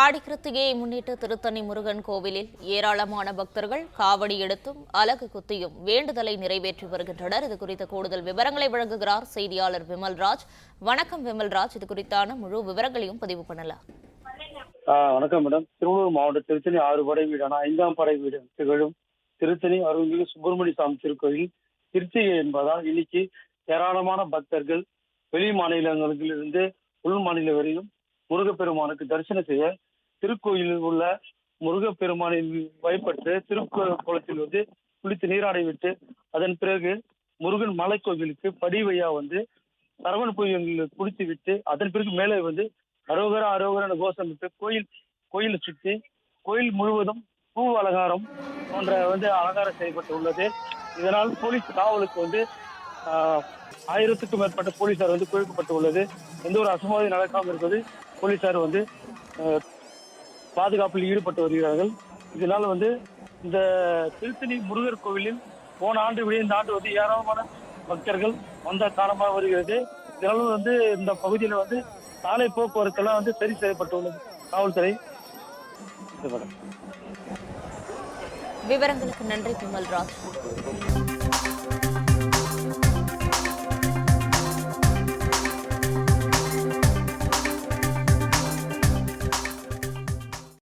ஆடிக்கிருத்திகையை முன்னிட்டு திருத்தணி முருகன் கோவிலில் ஏராளமான பக்தர்கள் காவடி எடுத்தும் அலகு குத்தியும் வேண்டுதலை நிறைவேற்றி வருகின்றனர். இது குறித்த கூடுதல் விவரங்களை வழங்குகிறார் செய்தியாளர் விமல்ராஜ். வணக்கம் விமல்ராஜ், இது குறித்தான முழு விவரங்களையும் பதிவு பண்ணலாம். வணக்கம் மேடம். திருவள்ளூர் மாவட்டம் திருத்தணி 6 படை வீடான 5ஆம் படை வீடு திகழும் திருத்தணி அருள்மிகு சுப்பிரமணிய சாமி திருக்கோயில் கிருத்திகை என்பதால் இன்னைக்கு ஏராளமான பக்தர்கள் வெளி மாநிலங்களிலிருந்து உள் மாநிலம் வரையும் முருகப்பெருமானுக்கு தரிசனம் செய்ய திருக்கோயிலில் உள்ள முருகப்பெருமானின் வழிபட்டு திருக்குளத்தில் குளித்து நீராடை விட்டு அதன் பிறகு முருகன் மலை கோவிலுக்கு படி வழியா சரவண கோயிலில் குளித்து விட்டு அதன் பிறகு மேலே அரோகரா அரோகரா கோஷமிட்டு கோயிலை சுற்றி கோயில் முழுவதும் பூ அலங்காரம் போன்ற அலங்காரம் செய்யப்பட்டுள்ளது. இதனால் போலீஸ் காவலுக்கு 1000க்கும் மேற்பட்ட போலீசார் குவிக்கப்பட்டுள்ளது. எந்த ஒரு அசம்பாவிதம் நடக்காமல் இருப்பது போலீசார் பாதுகாப்பில் ஈடுபட்டு வருகிறார்கள். இதனால் இந்த திருத்தணி முருகர் கோவிலில் போன ஆண்டு விட இந்த ஆண்டு ஏராளமான பக்தர்கள் வந்த காரணமாக வருகிறது. இதனால் இந்த பகுதியில் சாலை போக்குவரத்தெல்லாம் சரி செய்யப்பட்டுள்ளது. காவல்துறை விவரங்களுக்கு நன்றி விமல்ராஜ்.